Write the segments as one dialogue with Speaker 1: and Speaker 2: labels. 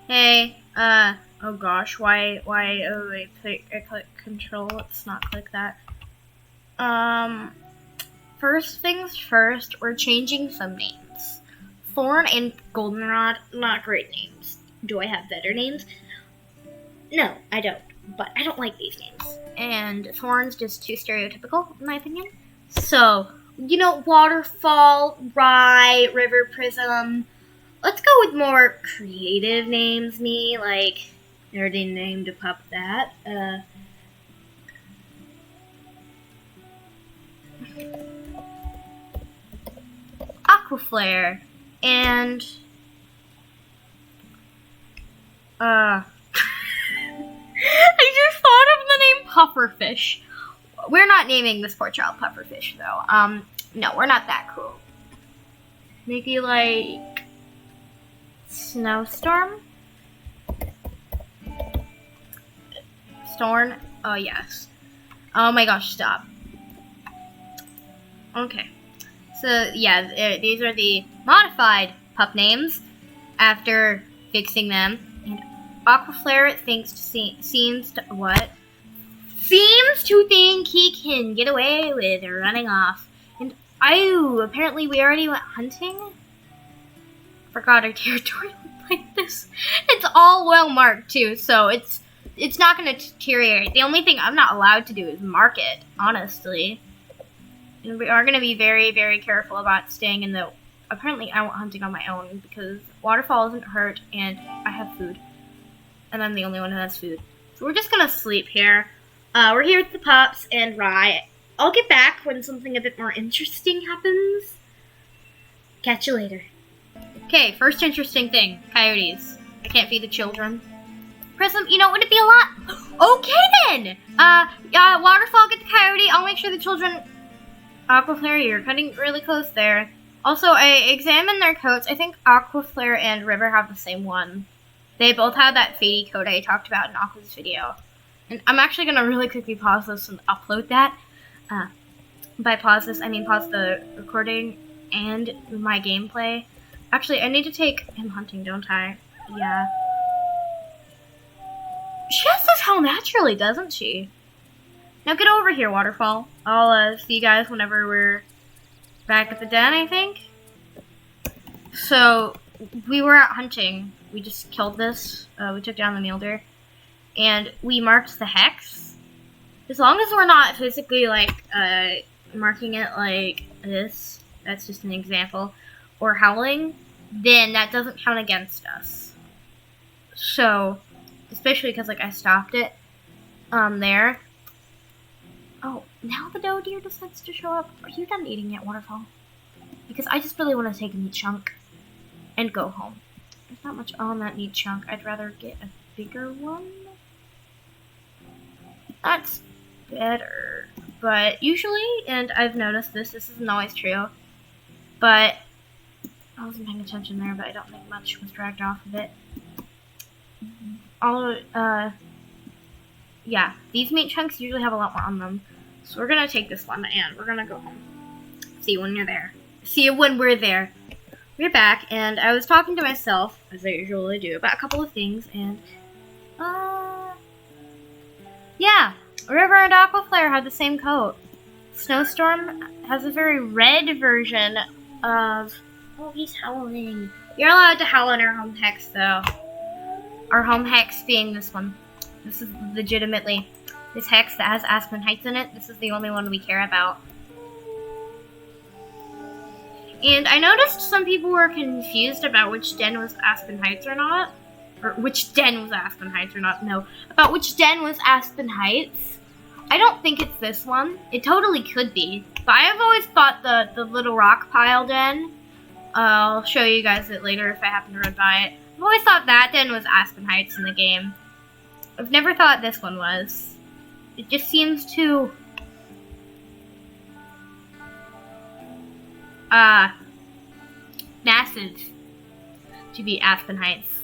Speaker 1: Hey, oh gosh, oh, I click control, let's not click that. First things first, we're changing some names. Thorn and Goldenrod, not great names. Do I have better names? No, I don't, but I don't like these names. And Thorn's just too stereotypical, in my opinion. So, Waterfall, Rye, River Prism. Let's go with more creative names, I already named a pup that. Aquaflare. And, I just thought of the name Pufferfish. We're not naming this poor child Pufferfish, though. No, we're not that cool. Maybe, Snowstorm? Storm? Oh, yes. Oh my gosh, stop. Okay. So, yeah, these are the modified pup names after fixing them. And Aquaflare seems to think he can get away with running off. And apparently we already went hunting? Forgot our territory looked like this. It's all well marked too, so it's not going to deteriorate. The only thing I'm not allowed to do is mark it, honestly. And we are going to be very, very careful about staying in the... Apparently I went hunting on my own because Waterfall isn't hurt and I have food. And I'm the only one who has food. So we're just going to sleep here. We're here with the pups and Rye. I'll get back when something a bit more interesting happens. Catch you later. Okay, first interesting thing. Coyotes. I can't feed the children. Prism, would it be a lot? Okay then! Waterfall, get the coyote. I'll make sure the children... Aquaflare, you're cutting really close there. Also, I examined their coats. I think Aquaflare and River have the same one. They both have that fadey coat I talked about in Aqua's video. And I'm actually going to really quickly pause this and upload that. By pause this, I mean pause the recording and my gameplay. Actually, I need to take him hunting, don't I? Yeah. She has this how naturally, doesn't she? Now get over here, Waterfall. I'll see you guys whenever we're back at the den, I think. So, we were out hunting. We just killed this. We took down the mule deer. And we marked the hex. As long as we're not physically, marking it like this, that's just an example, or howling, then that doesn't count against us. So, especially because, I stopped it, there. Oh, now the doe deer decides to show up. Are you done eating yet, Waterfall? Because I just really want to take a meat chunk and go home. There's not much on that meat chunk. I'd rather get a bigger one. That's better. But usually, and I've noticed this isn't always true, but I wasn't paying attention there, but I don't think much was dragged off of it. Yeah, these meat chunks usually have a lot more on them. So we're gonna take this one and we're gonna go home. See you when you're there. See you when we're there. We're back, and I was talking to myself, as I usually do, about a couple of things, and, yeah, River and Aquaflare have the same coat. Snowstorm has a very red version of... Oh, he's howling. You're allowed to howl in our home hex, though. Our home hex being this one. This is legitimately this hex that has Aspen Heights in it. This is the only one we care about. And I noticed some people were confused about which den was Aspen Heights or not. Or which den was Aspen Heights or not. No, about which den was Aspen Heights. I don't think it's this one. It totally could be. But I've always thought the little rock pile den. I'll show you guys it later if I happen to run by it. I've always thought that den was Aspen Heights in the game. I've never thought this one was. It just seems too... massive to be Aspen Heights.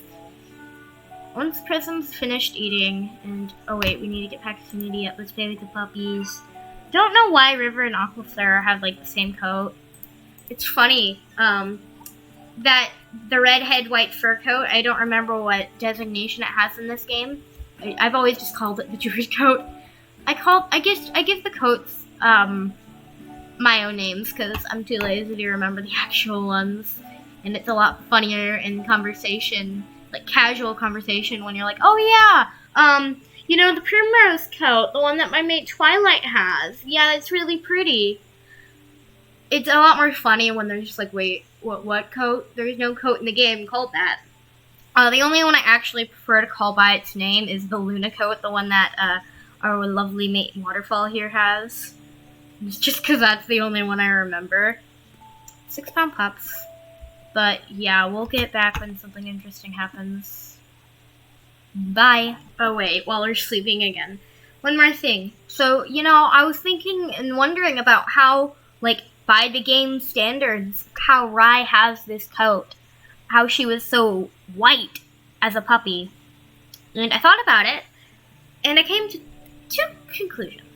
Speaker 1: Once Prism's finished eating, and... Oh wait, we need to get back to Community. Let's play with the puppies. Don't know why River and Aquaflare have, the same coat. It's funny, that the redhead white fur coat. I don't remember what designation it has in this game. I've always just called it the Druid coat. I give the coats my own names because I'm too lazy to remember the actual ones, and it's a lot funnier in conversation, like casual conversation, when you're like, oh yeah, you know, the primrose coat, the one that my mate Twilight has. Yeah, it's really pretty. It's a lot more funny when they're just like, wait, what coat? There's no coat in the game called that. The only one I actually prefer to call by its name is the Luna coat, the one that our lovely mate Waterfall here has. It's just because that's the only one I remember. 6-pound pups. But yeah, we'll get back when something interesting happens. Bye. Oh wait, while we're sleeping again. One more thing. So, you know, I was thinking and wondering about how, like, by the game standards, how Rai has this coat. How she was so white as a puppy. And I thought about it, and I came to 2 conclusions.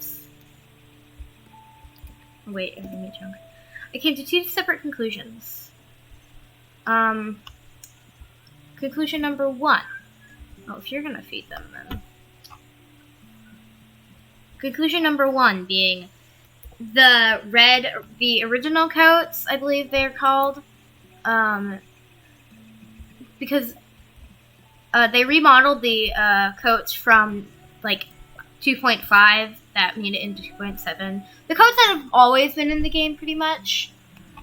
Speaker 1: Wait, I came to 2 separate conclusions. Conclusion number 1. Oh, if you're gonna feed them, then. Conclusion number 1 being the original coats, I believe they're called, because they remodeled the coats from like 2.5 that made it into 2.7. The coats that have always been in the game, pretty much,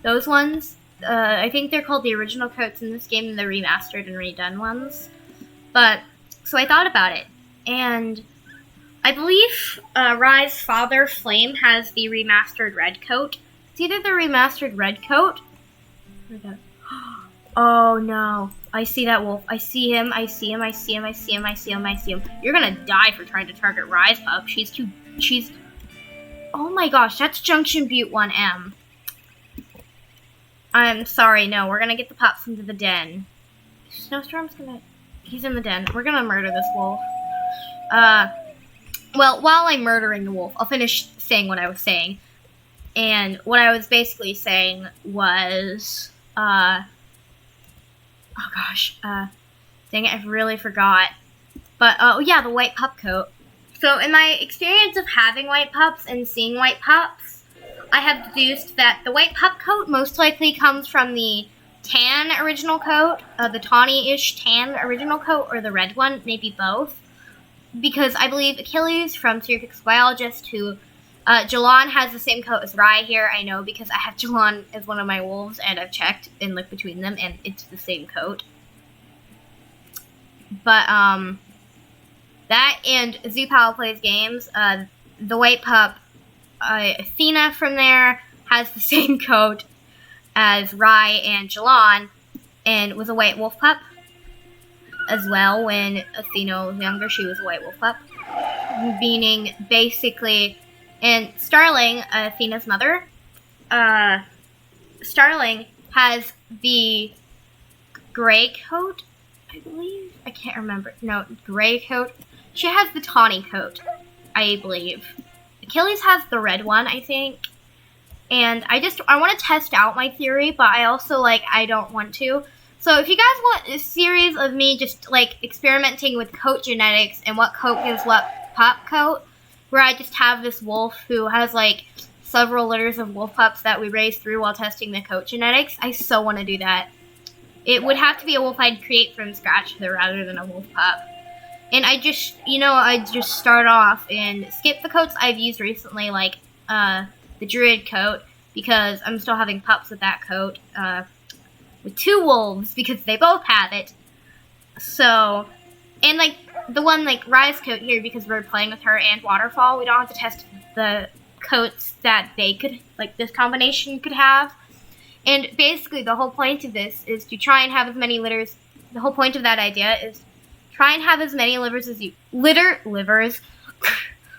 Speaker 1: those ones. I think they're called the original coats in this game and the remastered and redone ones. But so I thought about it, and I believe Rai's father, Flame, has the remastered red coat. It's either the remastered red coat. Oh no. I see that wolf. I see him. You're gonna die for trying to target Rai's pup. She's... Oh my gosh, that's Junction Butte 1M. I'm sorry, no, we're gonna get the pups into the den. Snowstorm's gonna... He's in the den. We're gonna murder this wolf. Well, while I'm murdering the wolf, I'll finish saying what I was saying. And what I was basically saying was, oh gosh, dang it, I really forgot. But, oh yeah, the white pup coat. So in my experience of having white pups and seeing white pups, I have deduced that the white pup coat most likely comes from the tan original coat, the tawny-ish tan original coat, or the red one, maybe both. Because I believe Achilles from Serious Biologist, who Jalon has the same coat as Rai here. I know because I have Jalon as one of my wolves, and I've checked and looked between them, and it's the same coat. But that and Zupal plays games. The white pup, Athena from there, has the same coat as Rai and Jalon, and was a white wolf pup. As well, when Athena was younger, she was a white wolf pup. Meaning, basically, and Starling, Athena's mother, Starling has the gray coat, I believe? I can't remember. No, gray coat. She has the tawny coat, I believe. Achilles has the red one, I think. And I want to test out my theory, but I also, I don't want to. So if you guys want a series of me just, experimenting with coat genetics and what coat gives what pup coat, where I just have this wolf who has, several litters of wolf pups that we raised through while testing the coat genetics, I so want to do that. It would have to be a wolf I'd create from scratch rather than a wolf pup. And I just start off and skip the coats I've used recently, the druid coat, because I'm still having pups with that coat, with 2 wolves, because they both have it. So, and the one Rai's coat here, because we're playing with her and Waterfall, we don't have to test the coats that they could, this combination could have. And basically the whole point of this is to try and have as many litters. The whole point of that idea is try and have as many livers as you litters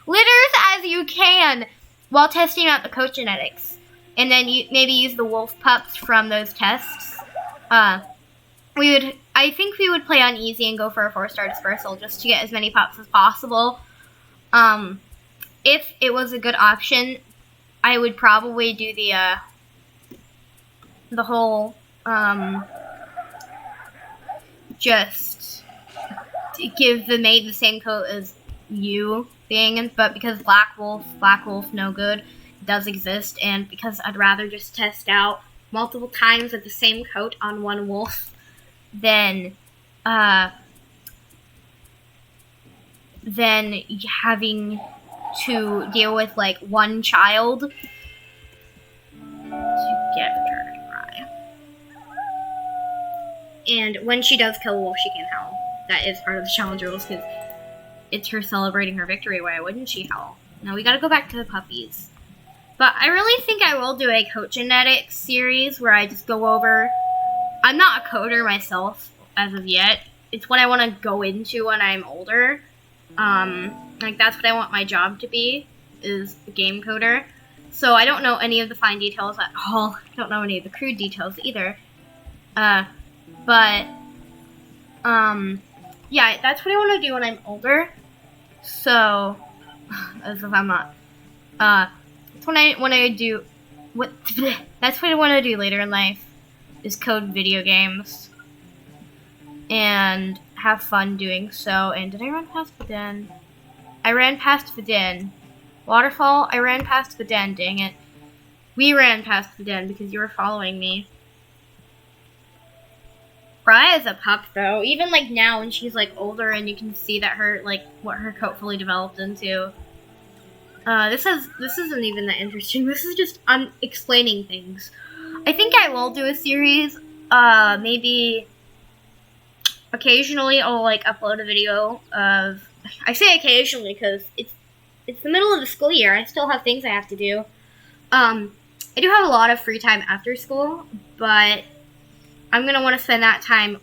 Speaker 1: as you can while testing out the coat genetics. And then you maybe use the wolf pups from those tests. I think we would play on easy and go for a 4-star dispersal just to get as many pups as possible. If it was a good option, I would probably do the whole, just give the mate the same coat as you being, but because Black Wolf, no good, does exist, and because I'd rather just test out multiple times of the same coat on one wolf than having to deal with like one child to get her to cry. And when she does kill a wolf, she can howl. That is part of the challenge rules, because it's her celebrating her victory. Why wouldn't she howl? Now we gotta go back to the puppies. But I really think I will do a coat genetics series where I just go over... I'm not a coder myself as of yet. It's what I want to go into when I'm older. Like, that's what I want my job to be, is a game coder. So I don't know any of the fine details at all. I don't know any of the crude details either. Yeah, that's what I want to do when I'm older. So, as if I'm not, that's what I want to do, that's what I want to do later in life, is code video games. And have fun doing so. And did I run past the den? I ran past the den. Waterfall, I ran past the den, dang it. We ran past the den because you were following me. Raya is a pup, though. Even, like, now when she's, like, older and you can see that her, like, what her coat fully developed into. This isn't even that interesting. This is just explaining things. I think I will do a series, maybe... Occasionally, I'll, like, upload a video of... I say occasionally because it's the middle of the school year. I still have things I have to do. I do have a lot of free time after school, but I'm going to want to spend that time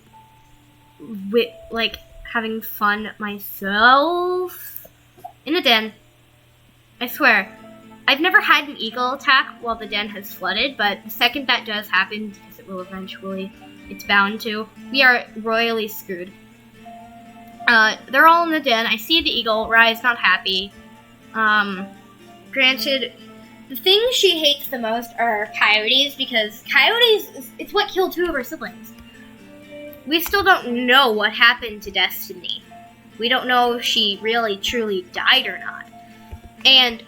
Speaker 1: with, like, having fun myself in the den. I swear. I've never had an eagle attack while the den has flooded, but the second that does happen, because it will eventually... It's bound to. We are royally screwed. They're all in the den. I see the eagle. Rai's not happy. Granted, the things she hates the most are coyotes, because coyotes, it's what killed two of her siblings. We still don't know what happened to Destiny. We don't know if she really, truly died or not. And,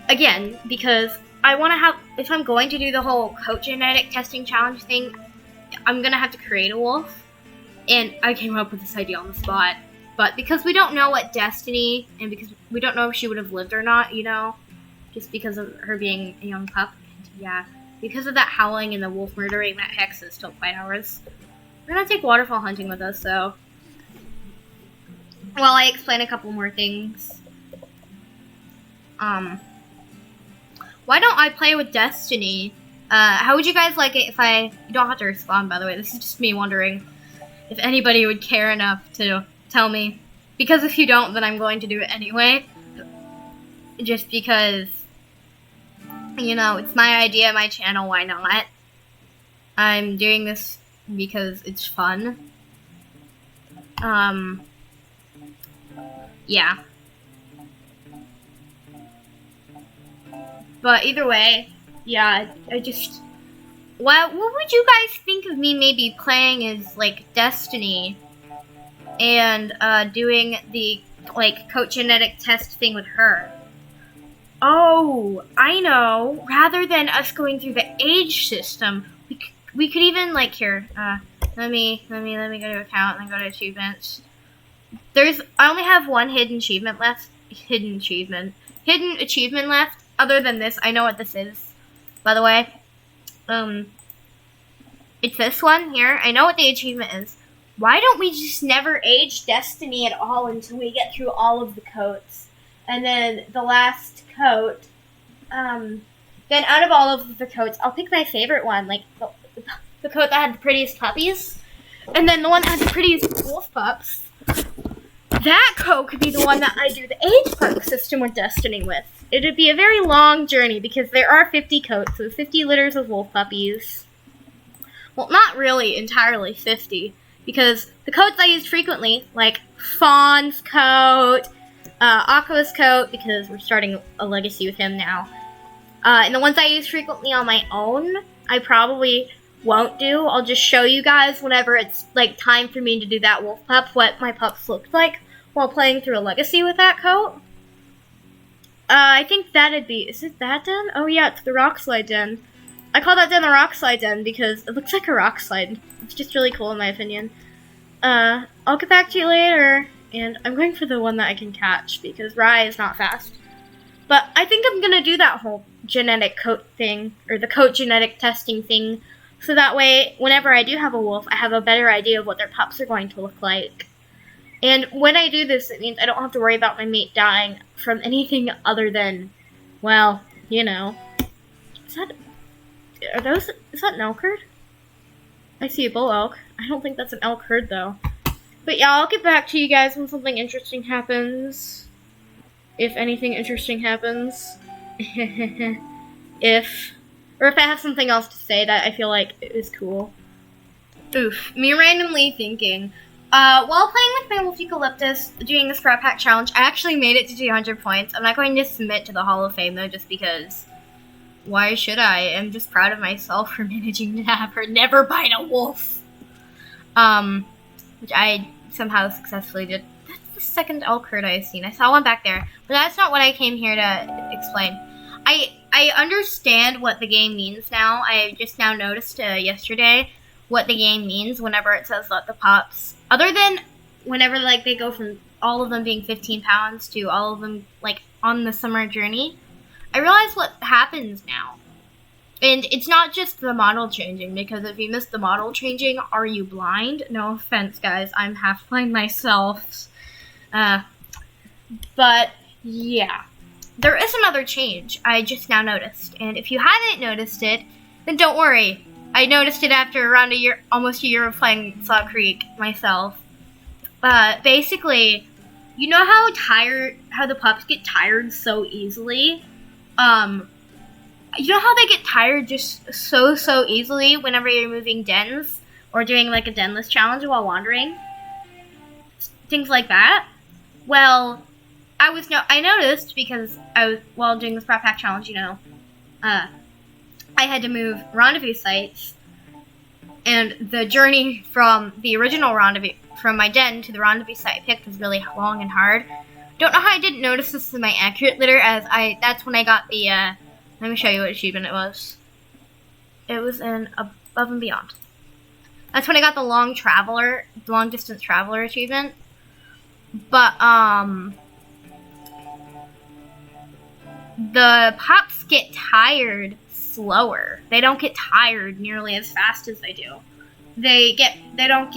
Speaker 1: again, because I want to have, if I'm going to do the whole coat genetic testing challenge thing, I'm going to have to create a wolf, and I came up with this idea on the spot, but because we don't know what Destiny, and because we don't know if she would have lived or not, you know, just because of her being a young pup, yeah, because of that howling and the wolf murdering, that hex is still quite ours. We're going to take waterfall hunting with us, though, while I explain a couple more things. Why don't I play with Destiny? How would you guys like it if you don't have to respond, by the way, this is just me wondering if anybody would care enough to tell me, because if you don't, then I'm going to do it anyway, just because, you know, it's my idea, my channel, why not? I'm doing this because it's fun. Yeah. But either way, yeah, I just... What would you guys think of me maybe playing as, like, Destiny and doing the, like, coat genetic test thing with her? Oh, I know. Rather than us going through the age system, we could even, like, here, let me go to account and then go to achievements. I only have one hidden achievement left. Hidden achievement left. Other than this, I know what this is. By the way, it's this one here. I know what the achievement is. Why don't we just never age Destiny at all until we get through all of the coats? And then the last coat, then out of all of the coats, I'll pick my favorite one, like the coat that had the prettiest puppies. And then the one that had the prettiest wolf pups. That coat could be the one that I do the age perk system with Destiny with. It would be a very long journey because there are 50 coats, so 50 litters of wolf puppies. Well, not really entirely 50, because the coats I used frequently, like Fawn's coat, Aqua's coat, because we're starting a legacy with him now, and the ones I use frequently on my own, I probably won't do. I'll just show you guys whenever it's like time for me to do that wolf pup, what my pups looked like while playing through a legacy with that coat. I think that'd be, is it that den? Oh yeah, it's the rock slide den. I call that den the rock slide den because it looks like a rock slide. It's just really cool in my opinion. I'll get back to you later, and I'm going for the one that I can catch because Rye is not fast. But I think I'm gonna do that whole genetic coat thing, or the coat genetic testing thing, so that way, whenever I do have a wolf, I have a better idea of what their pups are going to look like. And when I do this, it means I don't have to worry about my mate dying from anything other than, well, you know. Is that an elk herd? I see a bull elk. I don't think that's an elk herd, though. But yeah, I'll get back to you guys when something interesting happens. If anything interesting happens. Or if I have something else to say that I feel like is cool. Oof, me randomly thinking. While playing with my Wolf Eucalyptus, doing the Scrap Pack Challenge, I actually made it to 200 points. I'm not going to submit to the Hall of Fame, though, just because. Why should I? I'm just proud of myself for managing to have her never bite a wolf. Which I somehow successfully did. That's the second elk herd I've seen. I saw one back there, but that's not what I came here to explain. I understand what the game means now. I just now noticed yesterday what the game means whenever it says let the pups. Other than whenever like they go from all of them being 15 pounds to all of them like on the summer journey, I realize what happens now. And it's not just the model changing, because if you miss the model changing, are you blind? No offense, guys. I'm half blind myself. But yeah. There is another change I just now noticed, and if you haven't noticed it, then don't worry. I noticed it after around almost a year of playing Saw Creek myself. Basically, you know how the pups get tired so easily? You know how they get tired just so easily whenever you're moving dens, or doing like a denless challenge while wandering? Things like that? Well, I noticed because while doing the Scrap Pack Challenge, you know, I had to move rendezvous sites, and the journey from the original rendezvous, from my den to the rendezvous site I picked was really long and hard. Don't know how I didn't notice this in my accurate litter, that's when I got the, let me show you what achievement it was. It was in Above and Beyond. That's when I got the long distance traveler achievement. But, the pups get tired slower. They don't get tired nearly as fast as they do. They don't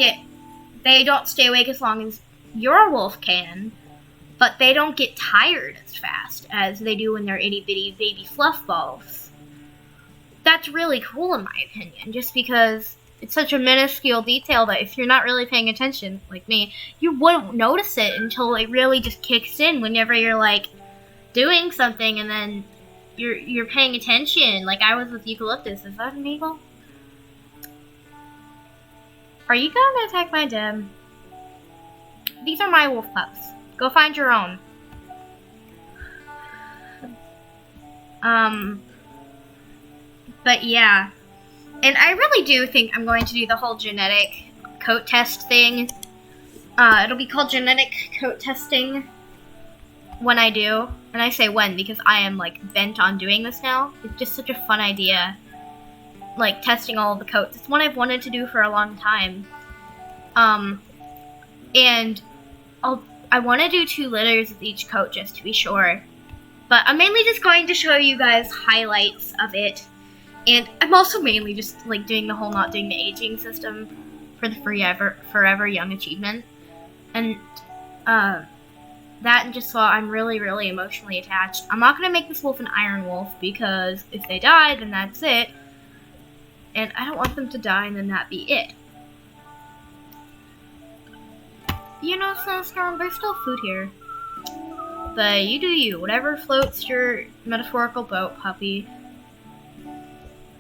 Speaker 1: stay awake as long as your wolf can, but they don't get tired as fast as they do when they're itty bitty baby fluff balls. That's really cool in my opinion, just because it's such a minuscule detail that if you're not really paying attention, like me, you wouldn't notice it until it really just kicks in whenever you're like doing something and then you're paying attention. Like I was with Eucalyptus. Is that an eagle? Are you gonna attack my den? These are my wolf pups. Go find your own. But yeah. And I really do think I'm going to do the whole genetic coat test thing. It'll be called genetic coat testing when I do. And I say when because I am like bent on doing this now. It's just such a fun idea. Like testing all of the coats. It's one I've wanted to do for a long time. And I want to do 2 litters of each coat just to be sure. But I'm mainly just going to show you guys highlights of it. And I'm also mainly just like doing the whole not doing the aging system for the forever young achievement. And that and just so I'm really emotionally attached. I'm not going to make this wolf an iron wolf because if they die, then that's it. And I don't want them to die and then that be it. You know, Snowstorm, there's still food here. But you do you. Whatever floats your metaphorical boat, puppy.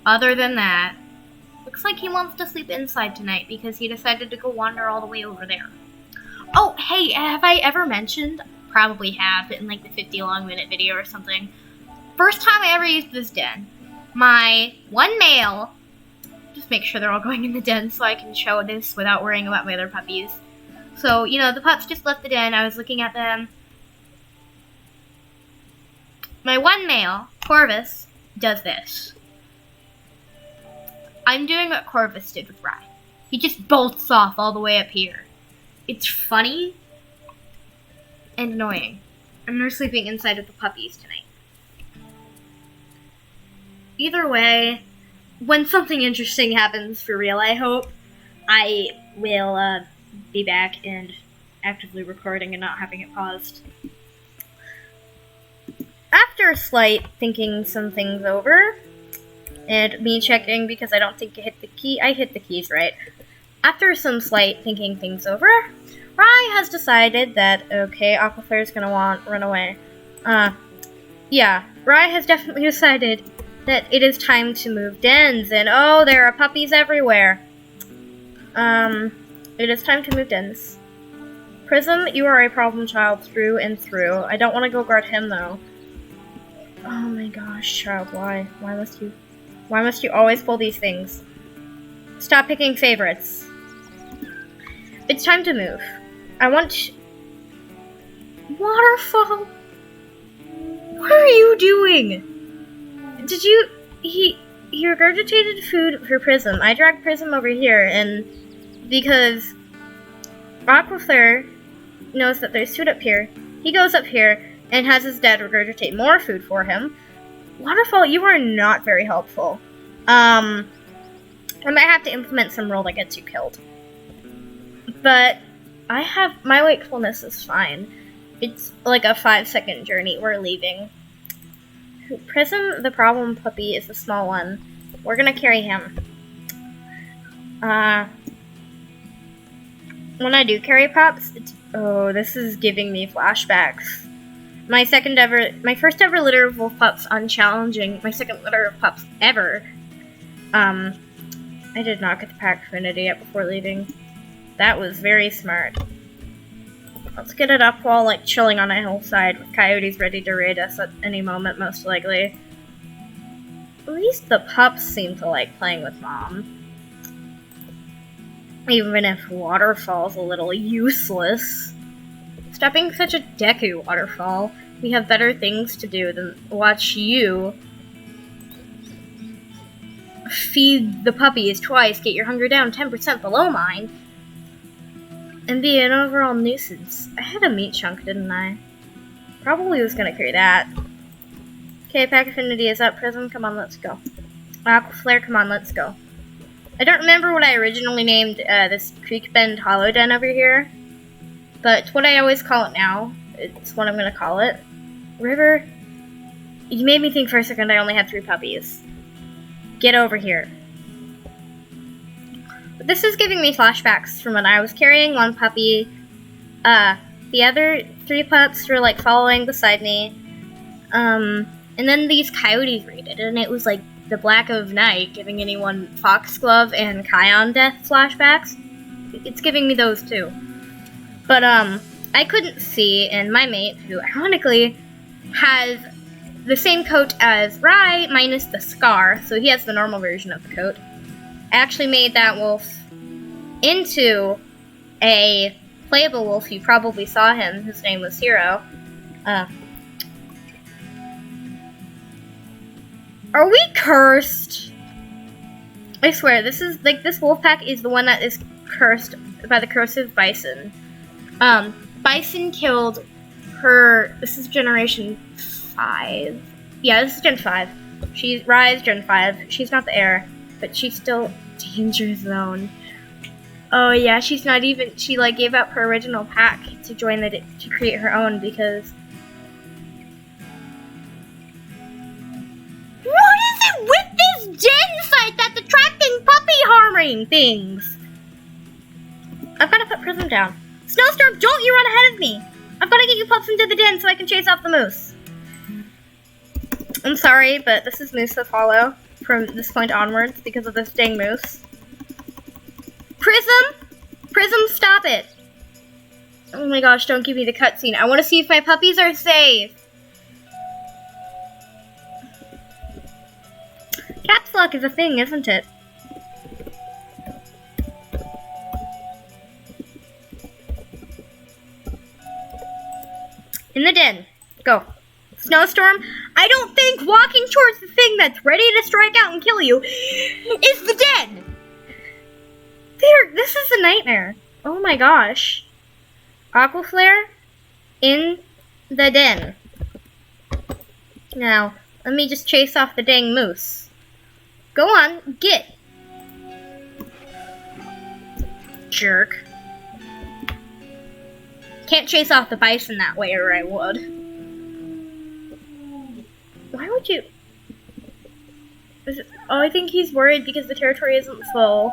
Speaker 1: Other than that, looks like he wants to sleep inside tonight because he decided to go wander all the way over there. Oh, hey, have I ever mentioned? Probably have, in like the 50 long minute video or something. First time I ever used this den. My one male just make sure they're all going in the den so I can show this without worrying about my other puppies. So, you know, the pups just left the den. I was looking at them. My one male, Corvus, does this. I'm doing what Corvus did with Rye. He just bolts off all the way up here. It's funny and annoying. And they're sleeping inside with the puppies tonight. Either way, when something interesting happens for real, I hope, I will be back and actively recording and not having it paused. After slight thinking some things over, and me checking because I don't think I hit the keys right. After some slight thinking things over, Rye has decided that, okay, Aquaflare's gonna run away. Yeah, Rye has definitely decided that it is time to move dens, and oh, there are puppies everywhere. It is time to move dens. Prism, you are a problem child through and through. I don't want to go guard him, though. Oh my gosh, child, why? Why must you always pull these things? Stop picking favorites. It's time to move. I want... Waterfall! What are you doing? Did you... He regurgitated food for Prism. I dragged Prism over here, and because Aquaflare knows that there's food up here, he goes up here and has his dad regurgitate more food for him. Waterfall, you are not very helpful. I might have to implement some rule that gets you killed. But my wakefulness is fine. It's like a 5-second journey. We're leaving. Prism, the problem puppy, is the small one. We're gonna carry him. When I do carry pups, this is giving me flashbacks. My first ever litter of wolf pups, unchallenging. My second litter of pups ever. I did not get the pack affinity yet before leaving. That was very smart. Let's get it up while, like, chilling on a hillside with coyotes ready to raid us at any moment, most likely. At least the pups seem to like playing with Mom. Even if Waterfall's a little useless. Stop being such a Deku, Waterfall. We have better things to do than watch you feed the puppies twice, get your hunger down 10% below mine, and be an overall nuisance. I had a meat chunk, didn't I? Probably was gonna carry that. Okay, pack affinity is up. Prism, come on, let's go. Aquaflare, come on, let's go. I don't remember what I originally named this Creek Bend Hollow Den over here, but it's what I always call it now. It's what I'm gonna call it. River, you made me think for a second I only had 3 puppies. Get over here. But this is giving me flashbacks from when I was carrying 1 puppy. The other 3 pups were like following beside me. And then these coyotes raided, and it was like the black of night, giving anyone Foxglove and Kion death flashbacks. It's giving me those too. But I couldn't see, and my mate, who ironically has the same coat as Rye, minus the scar, so he has the normal version of the coat, actually made that wolf into a playable wolf. You probably saw him. His name was Hero. Are we cursed? I swear, this wolf pack is the one that is cursed by the cursive bison. Bison killed her. This is generation 5. Yeah, this is Gen 5. Rye's Gen 5. She's not the heir, but she's still danger zone. Oh yeah, she's not even. She like gave up her original pack to join to create her own because. What is it with this gen site that's attracting puppy harming things? I've got to put Prism down. Snowstorm, don't you run ahead of me! I've got to get you pups into the den so I can chase off the moose. I'm sorry, but this is moose to follow from this point onwards because of this dang moose. Prism! Prism, stop it! Oh my gosh, don't give me the cutscene. I want to see if my puppies are safe. Caps lock is a thing, isn't it? In the den. Go. Snowstorm, I don't think walking towards the thing that's ready to strike out and kill you is the den. This is a nightmare. Oh my gosh. Aquaflare in the den. Now, let me just chase off the dang moose. Go on, get. Jerk. Can't chase off the bison that way, or I would. Why would you? Oh, I think he's worried because the territory isn't full.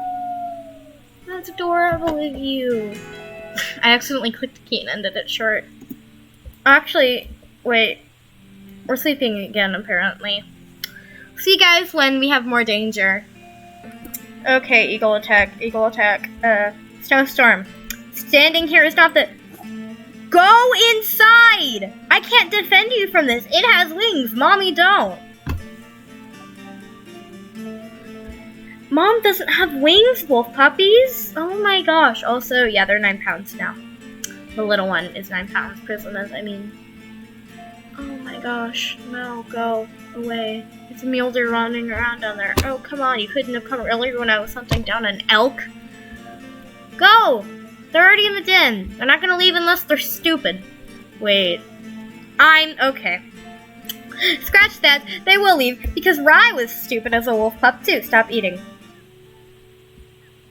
Speaker 1: That's adorable of you. I accidentally clicked the key and ended it short. Actually, wait. We're sleeping again, apparently. See you guys when we have more danger. Okay, eagle attack, snowstorm. Standing here is not the... Go inside! I can't defend you from this. It has wings. Mommy don't. Mom doesn't have wings, wolf puppies. Oh my gosh. Also, yeah, they're 9 pounds now. The little one is 9 pounds. Prism is, I mean. Oh my gosh. No, go away. It's a mule deer running around down there. Oh, come on. You couldn't have come earlier when I was hunting down an elk. Go! They're already in the den. They're not gonna leave unless they're stupid. Wait. Okay. Scratch that. They will leave because Rye was stupid as a wolf pup too. Stop eating.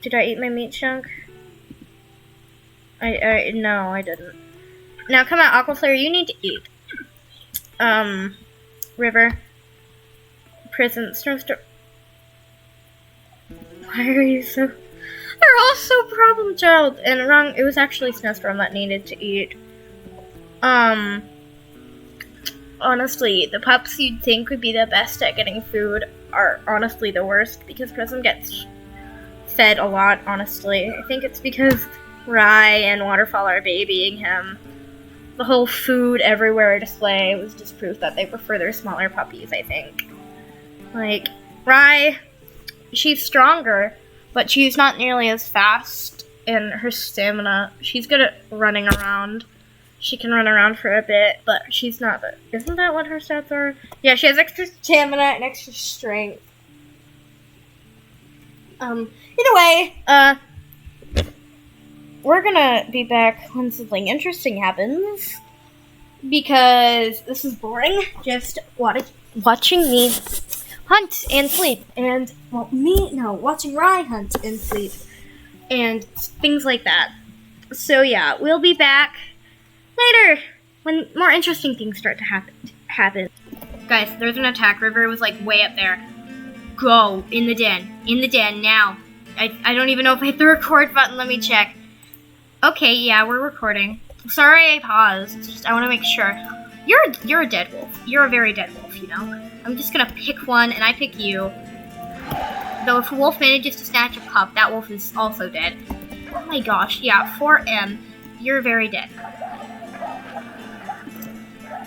Speaker 1: Did I eat my meat chunk? No, I didn't. Now come on, Aquaflare, you need to eat. River. Prison. Snowstorm. Why are you so... They're all so problem child and wrong. It was actually Snowstorm that needed to eat. Honestly, the pups you'd think would be the best at getting food are honestly the worst because Prism gets fed a lot, honestly. I think it's because Rye and Waterfall are babying him. The whole food everywhere display was just proof that they prefer their smaller puppies, I think. Like, Rye, she's stronger, but she's not nearly as fast in her stamina. She's good at running around. She can run around for a bit, but she's not. Isn't that what her stats are? Yeah, she has extra stamina and extra strength. Either way, we're gonna be back when something interesting happens. Because this is boring, just watching me hunt and sleep, and watching Rye hunt and sleep, and things like that. So yeah, we'll be back later when more interesting things start to happen. Guys, there's an attack. River was like way up there. Go in the den now. I don't even know if I hit the record button. Let me check. Okay, yeah, we're recording. Sorry I paused. It's just I want to make sure. You're a dead wolf. You're a very dead wolf, you know. I'm just gonna pick one, and I pick you. Though if a wolf manages to snatch a pup, that wolf is also dead. Oh my gosh, yeah, 4M, you're very dead.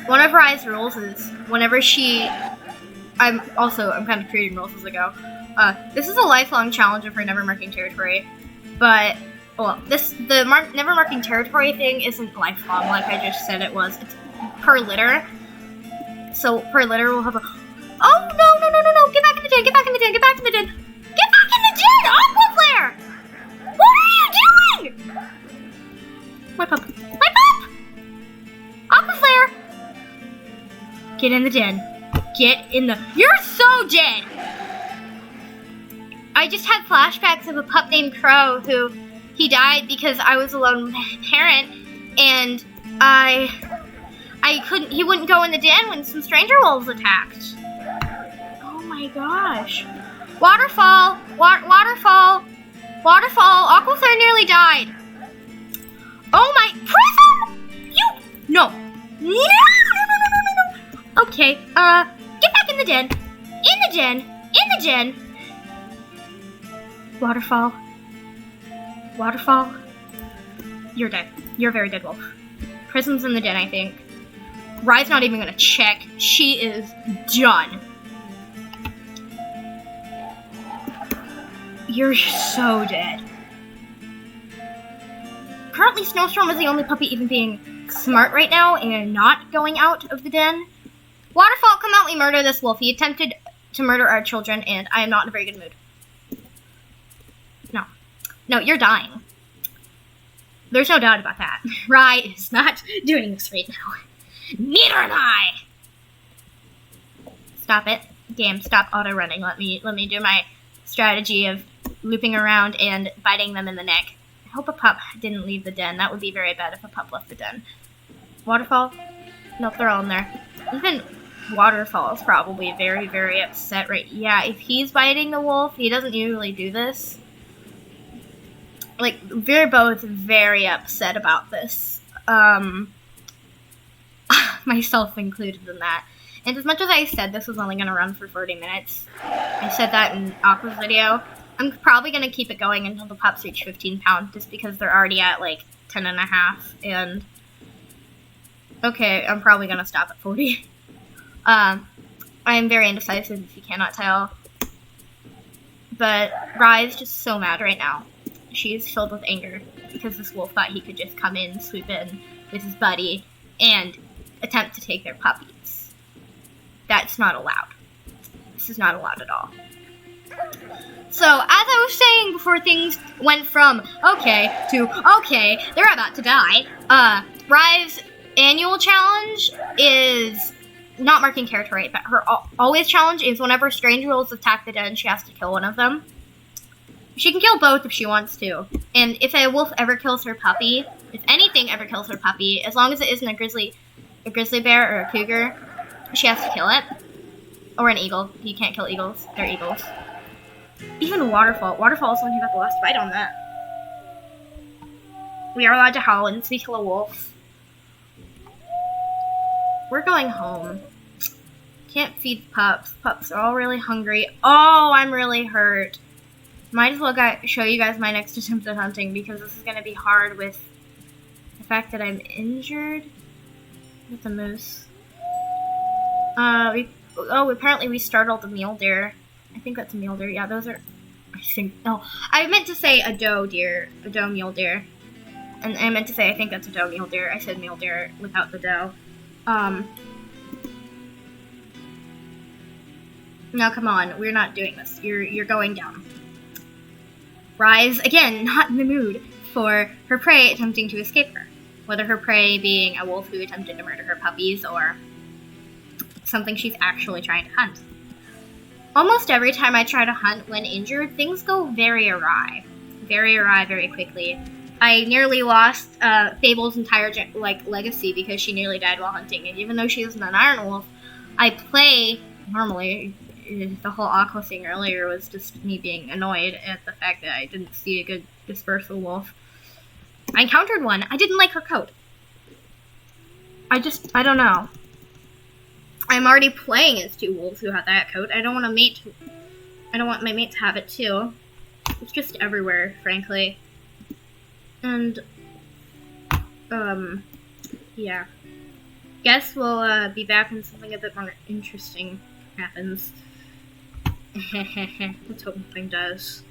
Speaker 1: One of Rye's rules is whenever I'm kind of creating rules as I go. This is a lifelong challenge of her never marking territory, but well, the never marking territory thing isn't lifelong like I just said it was. It's per litter. So per litter we'll have a... Oh, no. Get back in the den. Get back in the den. Get back in the den. Get back in the den! Aquaflare! What are you doing? My pup. Aquaflare! Get in the den. Get in the... You're so dead! I just had flashbacks of a pup named Crow who... He died because I was a lone parent, and he wouldn't go in the den when some stranger wolves attacked. Oh my gosh. Waterfall, Aquaflare nearly died. Oh my, Prism! No. Okay, get back in the den. In the den. Waterfall, you're dead. You're a very dead wolf. Prism's in the den, I think. Rye's not even gonna check. She is done. You're so dead. Currently, Snowstorm is the only puppy even being smart right now and not going out of the den. Waterfall, come out, we murder this wolf. He attempted to murder our children, and I am not in a very good mood. No. No, you're dying. There's no doubt about that. Rye is not doing this right now. Neither am I! Stop it. Game, stop auto-running. Let me do my strategy of looping around and biting them in the neck. I hope a pup didn't leave the den. That would be very bad if a pup left the den. Waterfall? Nope, they're all in there. Even Waterfall is probably very, very upset right. Yeah, if he's biting the wolf, he doesn't usually do this. Like, we're both very upset about this. Myself included in that. And as much as I said this was only going to run for 40 minutes, I said that in Aqua's video, I'm probably going to keep it going until the pups reach 15 pounds, just because they're already at, like, 10 and a half, and... Okay, I'm probably going to stop at 40. I am very indecisive, if you cannot tell. But Rye's just so mad right now. She's filled with anger, because this wolf thought he could just come in, swoop in with his buddy, and attempt to take their puppies. That's not allowed. This is not allowed at all. So, as I was saying before things went from okay to okay, they're about to die, Rye's annual challenge is not marking territory, but her always challenge is whenever strange wolves attack the den, she has to kill one of them. She can kill both if she wants to. And if a wolf ever kills her puppy, if anything ever kills her puppy, as long as it isn't a grizzly bear or a cougar, she has to kill it. Or an eagle. You can't kill eagles. They're eagles. Even Waterfall. Waterfall is the one who got the last bite on that. We are allowed to howl once we kill a wolf. We're going home. Can't feed pups. Pups are all really hungry. Oh, I'm really hurt. Might as well show you guys my next attempt at hunting, because this is going to be hard with the fact that I'm injured. With the moose. Apparently we startled the mule deer. I think that's a mule deer. Yeah, those are... I meant to say a doe deer. A doe mule deer. And I meant to say I think that's a doe mule deer. I said mule deer without the doe. No, come on. We're not doing this. You're going down. Rise, again, not in the mood for her prey attempting to escape her. Whether her prey being a wolf who attempted to murder her puppies or something she's actually trying to hunt. Almost every time I try to hunt when injured, things go very awry. Very awry very quickly. I nearly lost Fable's entire legacy because she nearly died while hunting, and even though she isn't an iron wolf, I play normally. The whole Aqua thing earlier was just me being annoyed at the fact that I didn't see a good dispersal wolf. I encountered one. I didn't like her coat. I don't know. I'm already playing as two wolves who have that coat. I don't want my mate to have it too. It's just everywhere, frankly. And, yeah. Guess we'll, be back when something a bit more interesting happens. Let's hope nothing does.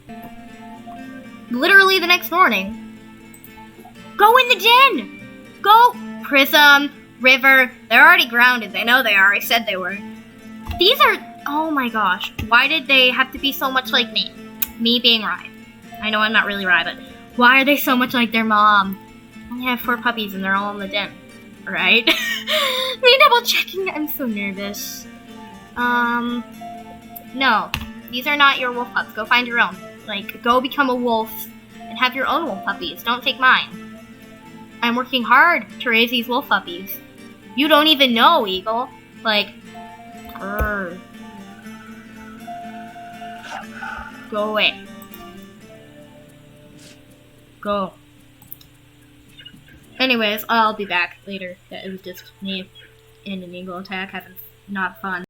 Speaker 1: Literally the next morning. Go in the den! Go! Prism, River, they're already grounded. They know they are. I said they were. These are... Oh my gosh. Why did they have to be so much like me? Me being Rye. I know I'm not really Rye, but why are they so much like their mom? I only have 4 puppies and they're all in the den. Right? Me double checking. I'm so nervous. No. These are not your wolf pups. Go find your own. Like, go become a wolf and have your own wolf puppies. Don't take mine. I'm working hard to raise these wolf puppies. You don't even know, Eagle. Like, go away. Go. Anyways, I'll be back later. That was just me and an eagle attack having not fun.